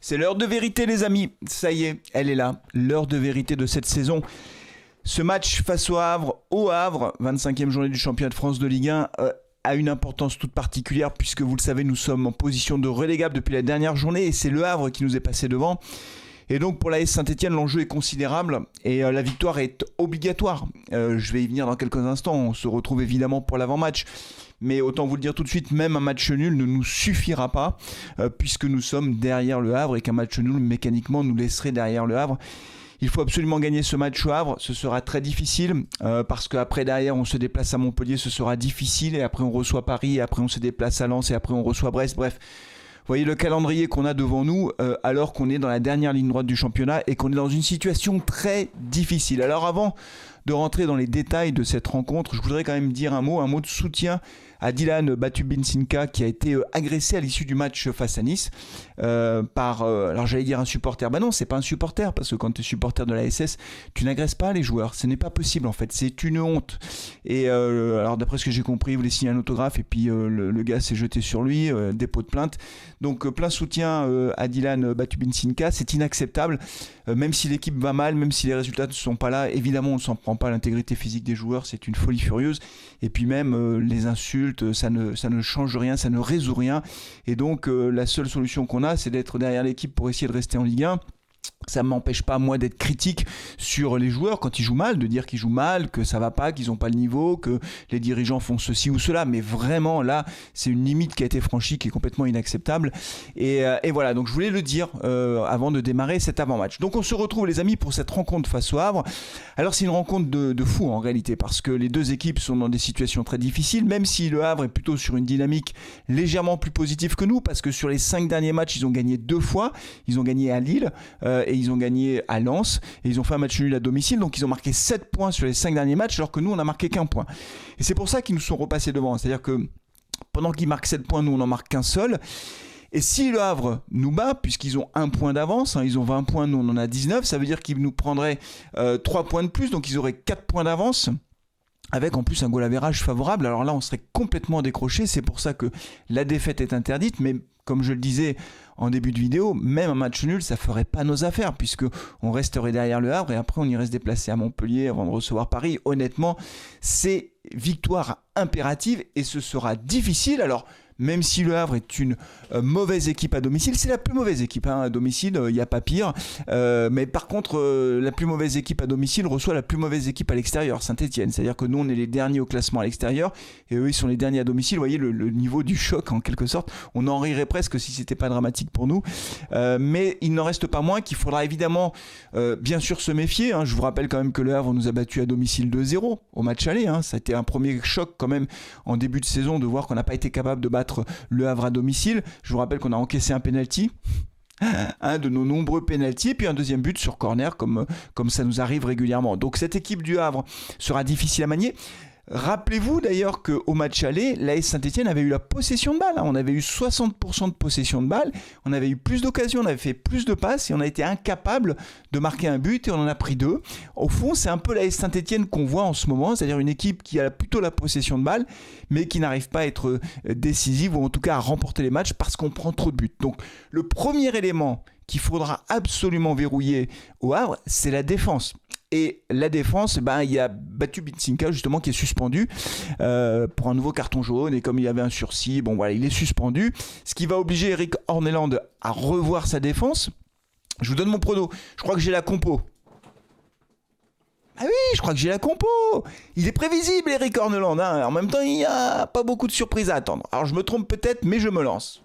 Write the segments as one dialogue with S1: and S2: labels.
S1: C'est l'heure de vérité les amis, ça y est, elle est là, l'heure de vérité de cette saison. Ce match face au Havre, 25e journée du championnat de France de Ligue 1, a une importance toute particulière puisque vous le savez, nous sommes en position de relégable depuis la dernière journée et c'est le Havre qui nous est passé devant. Et donc pour l'AS Saint-Etienne, l'enjeu est considérable et la victoire est obligatoire. Je vais y venir dans quelques instants, on se retrouve évidemment pour l'avant-match. Mais autant vous le dire tout de suite, même un match nul ne nous suffira pas puisque nous sommes derrière le Havre et qu'un match nul mécaniquement nous laisserait derrière le Havre. Il faut absolument gagner ce match au Havre, ce sera très difficile parce qu'après derrière on se déplace à Montpellier, ce sera difficile et après on reçoit Paris et après on se déplace à Lens et après on reçoit Brest, bref. Vous voyez le calendrier qu'on a devant nous alors qu'on est dans la dernière ligne droite du championnat et qu'on est dans une situation très difficile. Alors avant de rentrer dans les détails de cette rencontre, je voudrais quand même dire un mot de soutien à Dylan Batubinsinka qui a été agressé à l'issue du match face à Nice par, alors j'allais dire un supporter, bah non c'est pas un supporter parce que quand tu es supporter de la SS tu n'agresses pas les joueurs, ce n'est pas possible en fait, c'est une honte et alors d'après ce que j'ai compris il voulait signer un autographe et puis le gars s'est jeté sur lui, dépôt de plainte, donc plein soutien à Dylan Batubinsinka, c'est inacceptable, même si l'équipe va mal, même si les résultats ne sont pas là, évidemment on ne s'en prend pas à l'intégrité physique des joueurs, c'est une folie furieuse et puis même les insultes ça ne change rien, ça ne résout rien et donc la seule solution qu'on a c'est d'être derrière l'équipe pour essayer de rester en Ligue 1. Ça ne m'empêche pas moi d'être critique sur les joueurs quand ils jouent mal, de dire qu'ils jouent mal, que ça va pas, qu'ils n'ont pas le niveau, que les dirigeants font ceci ou cela, mais vraiment là c'est une limite qui a été franchie qui est complètement inacceptable et voilà, donc je voulais le dire avant de démarrer cet avant-match. Donc on se retrouve les amis pour cette rencontre face au Havre. Alors c'est une rencontre de fou en réalité parce que les deux équipes sont dans des situations très difficiles, même si le Havre est plutôt sur une dynamique légèrement plus positive que nous parce que sur les 5 derniers matchs ils ont gagné 2 fois, ils ont gagné à Lille et ils ont gagné à Lens et ils ont fait un match nul à domicile, donc ils ont marqué 7 points sur les 5 derniers matchs alors que nous on a marqué qu'un point et c'est pour ça qu'ils nous sont repassés devant, c'est à dire que pendant qu'ils marquent 7 points nous on n'en marque qu'un seul et si le Havre nous bat puisqu'ils ont 1 point d'avance, ils ont 20 points, nous on en a 19, ça veut dire qu'ils nous prendraient 3 points de plus, donc ils auraient 4 points d'avance avec en plus un goal average favorable. Alors là on serait complètement décroché, c'est pour ça que la défaite est interdite, mais comme je le disais en début de vidéo, même un match nul ça ferait pas nos affaires puisque on resterait derrière le Havre et après on irait se déplacer à Montpellier avant de recevoir Paris. Honnêtement c'est victoire impérative et ce sera difficile. Alors même si le Havre est une mauvaise équipe à domicile, c'est la plus mauvaise équipe à domicile, il n'y a pas pire. Mais par contre, la plus mauvaise équipe à domicile reçoit la plus mauvaise équipe à l'extérieur, Saint-Etienne. C'est-à-dire que nous, on est les derniers au classement à l'extérieur et eux, ils sont les derniers à domicile. Vous voyez le niveau du choc en quelque sorte. On en rirait presque si c'était pas dramatique pour nous. Mais il n'en reste pas moins qu'il faudra évidemment, bien sûr, se méfier. Je vous rappelle quand même que le Havre nous a battu à domicile 2-0 au match aller. Ça a été un premier choc quand même en début de saison de voir qu'on n'a pas été capable de battre le Havre à domicile. Je vous rappelle qu'on a encaissé un penalty, un de nos nombreux penaltys, et puis un deuxième but sur corner comme ça nous arrive régulièrement. Donc cette équipe du Havre sera difficile à manier. Rappelez-vous d'ailleurs qu'au match aller, l'AS Saint-Etienne avait eu la possession de balle. On avait eu 60% de possession de balle, on avait eu plus d'occasions, on avait fait plus de passes et on a été incapable de marquer un but et on en a pris 2. Au fond, c'est un peu l'AS Saint-Etienne qu'on voit en ce moment, c'est-à-dire une équipe qui a plutôt la possession de balle, mais qui n'arrive pas à être décisive ou en tout cas à remporter les matchs parce qu'on prend trop de buts. Donc le premier élément qu'il faudra absolument verrouiller au Havre, c'est la défense. Et la défense, il y a Batubinsinka justement qui est suspendu pour un nouveau carton jaune et comme il y avait un sursis, il est suspendu. Ce qui va obliger Eric Orneland à revoir sa défense. Je vous donne mon prono. Je crois que j'ai la compo. Ah oui, je crois que j'ai la compo. Il est prévisible Eric Orneland. En même temps, il n'y a pas beaucoup de surprises à attendre. Alors je me trompe peut-être, mais je me lance.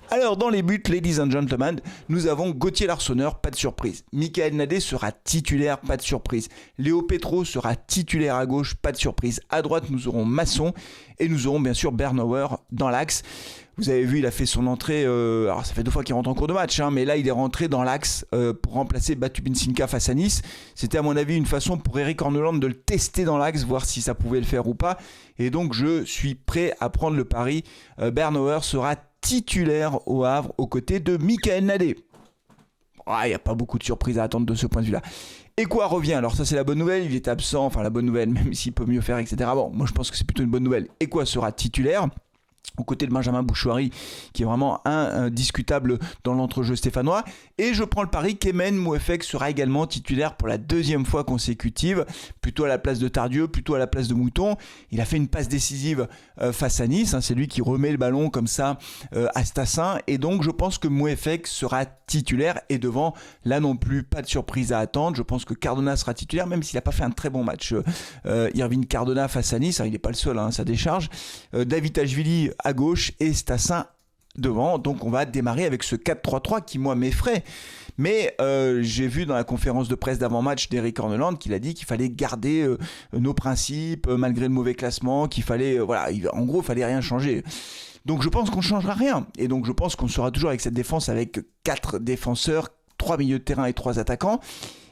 S1: Alors dans les buts, ladies and gentlemen, nous avons Gauthier Larsonneur, pas de surprise. Michael Nadé sera titulaire, pas de surprise. Léo Petro sera titulaire à gauche, pas de surprise. À droite, nous aurons Masson et nous aurons bien sûr Bernauer dans l'axe. Vous avez vu, il a fait son entrée, alors ça fait 2 fois qu'il rentre en cours de match, mais là il est rentré dans l'axe pour remplacer Batubinsinka face à Nice. C'était à mon avis une façon pour Eric Orneland de le tester dans l'axe, voir si ça pouvait le faire ou pas. Et donc je suis prêt à prendre le pari. Bernauer sera titulaire au Havre aux côtés de Michael Nadé. Il n'y a pas beaucoup de surprises à attendre de ce point de vue-là. Et quoi revient? Alors ça c'est la bonne nouvelle, il est absent, enfin la bonne nouvelle, même s'il peut mieux faire, etc. Bon, moi je pense que c'est plutôt une bonne nouvelle. Et quoi sera titulaire? aux côtés de Benjamin Bouchouari, qui est vraiment indiscutable dans l'entrejeu stéphanois. Et je prends le pari qu'Emen Mouefek sera également titulaire pour la deuxième fois consécutive, plutôt à la place de Tardieu, plutôt à la place de Mouton. Il a fait une passe décisive face à Nice, c'est lui qui remet le ballon comme ça à Stassin, et donc je pense que Mouefek sera titulaire, et devant, là non plus, pas de surprise à attendre. Je pense que Cardona sera titulaire, même s'il n'a pas fait un très bon match. Irvine Cardona face à Nice, il n'est pas le seul, ça décharge. Davitashvili à gauche et Stassin devant. Donc on va démarrer avec ce 4-3-3 qui moi m'effraie. Mais j'ai vu dans la conférence de presse d'avant-match d'Eric Orneland qu'il a dit qu'il fallait garder nos principes malgré le mauvais classement, qu'il fallait, en gros, il fallait rien changer. Donc je pense qu'on ne changera rien. Et donc je pense qu'on sera toujours avec cette défense avec 4 défenseurs, 3 milieux de terrain et 3 attaquants.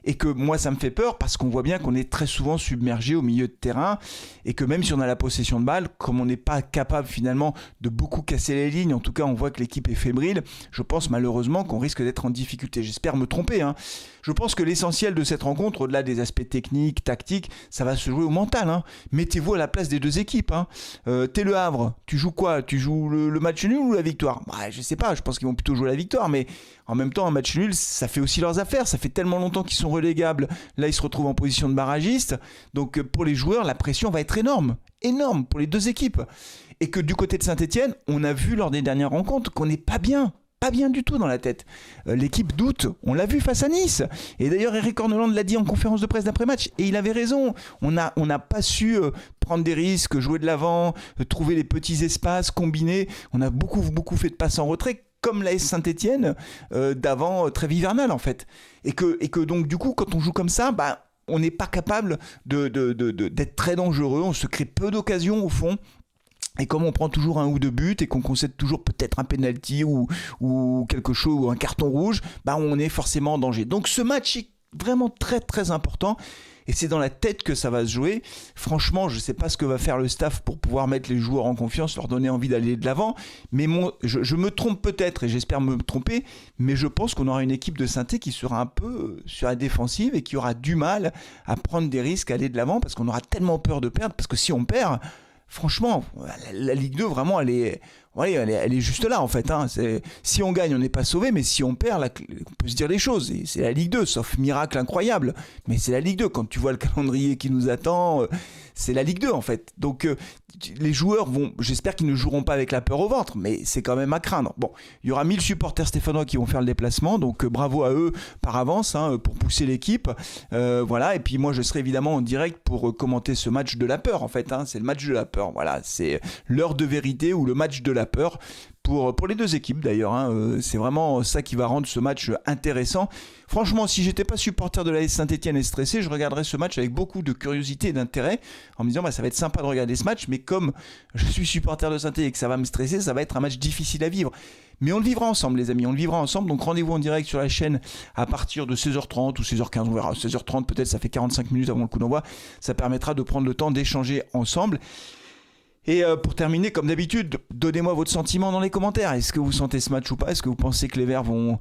S1: Et que moi ça me fait peur parce qu'on voit bien qu'on est très souvent submergé au milieu de terrain, et que même si on a la possession de balle, comme on n'est pas capable finalement de beaucoup casser les lignes, en tout cas on voit que l'équipe est fébrile, je pense malheureusement qu'on risque d'être en difficulté. J'espère me tromper. Je pense que l'essentiel de cette rencontre, au-delà des aspects techniques, tactiques, ça va se jouer au mental. Mettez-vous à la place des deux équipes. T'es le Havre, tu joues quoi? Tu joues le match nul ou la victoire? Je sais pas, je pense qu'ils vont plutôt jouer la victoire, mais en même temps un match nul ça fait aussi leurs affaires, ça fait tellement longtemps qu'ils sont relégables, là ils se retrouvent en position de barragiste, donc pour les joueurs la pression va être énorme pour les deux équipes, et que du côté de Saint-Etienne, on a vu lors des dernières rencontres qu'on n'est pas bien du tout dans la tête. L'équipe doute, on l'a vu face à Nice, et d'ailleurs Eric Orneland l'a dit en conférence de presse d'après-match, et il avait raison, on n'a pas su prendre des risques, jouer de l'avant, trouver les petits espaces, combiner, on a beaucoup fait de passes en retrait, comme l'AS Saint-Etienne d'avant trêve hivernale en fait. Et que donc du coup quand on joue comme ça, on n'est pas capable d'être très dangereux, on se crée peu d'occasions au fond. Et comme on prend toujours un ou deux buts et qu'on concède toujours peut-être un penalty ou quelque chose, ou un carton rouge, on est forcément en danger. Donc ce match est vraiment très très important. Et c'est dans la tête que ça va se jouer. Franchement, je ne sais pas ce que va faire le staff pour pouvoir mettre les joueurs en confiance, leur donner envie d'aller de l'avant. Mais je me trompe peut-être, et j'espère me tromper, mais je pense qu'on aura une équipe de Saint-Étienne qui sera un peu sur la défensive et qui aura du mal à prendre des risques, à aller de l'avant, parce qu'on aura tellement peur de perdre. Parce que si on perd, franchement, la Ligue 2, vraiment, elle est juste là en fait. Si on gagne, on n'est pas sauvé, mais si on perd, là, on peut se dire les choses. Et c'est la Ligue 2, sauf miracle incroyable. Mais c'est la Ligue 2. Quand tu vois le calendrier qui nous attend, c'est la Ligue 2 en fait. Donc les joueurs j'espère qu'ils ne joueront pas avec la peur au ventre, mais c'est quand même à craindre. Bon, il y aura 1000 supporters stéphanois qui vont faire le déplacement, donc bravo à eux par avance pour pousser l'équipe. Voilà, et puis moi je serai évidemment en direct pour commenter ce match de la peur en fait. C'est le match de la peur. Voilà, c'est l'heure de vérité ou le match de la peur. Pour les deux équipes d'ailleurs, c'est vraiment ça qui va rendre ce match intéressant. Franchement, si j'étais pas supporter de l'AS Saint-Etienne et stressé, je regarderais ce match avec beaucoup de curiosité et d'intérêt, en me disant ça va être sympa de regarder ce match, mais comme je suis supporter de Saint-Etienne et que ça va me stresser, ça va être un match difficile à vivre. Mais on le vivra ensemble les amis, on le vivra ensemble, donc rendez-vous en direct sur la chaîne à partir de 16h30 ou 16h15, on verra, 16h30 peut-être, ça fait 45 minutes avant le coup d'envoi, ça permettra de prendre le temps d'échanger ensemble. Et pour terminer, comme d'habitude, donnez-moi votre sentiment dans les commentaires. Est-ce que vous sentez ce match ou pas? Est-ce que vous pensez que les Verts vont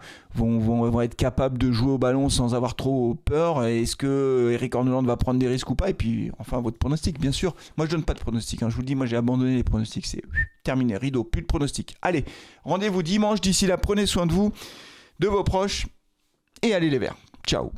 S1: être capables de jouer au ballon sans avoir trop peur? Est-ce que Eric Orneland va prendre des risques ou pas? Et puis, enfin, votre pronostic, bien sûr. Moi, je donne pas de pronostic. Je vous le dis, moi, j'ai abandonné les pronostics. C'est terminé, rideau, plus de pronostics. Allez, rendez-vous dimanche. D'ici là, prenez soin de vous, de vos proches, et allez les Verts. Ciao.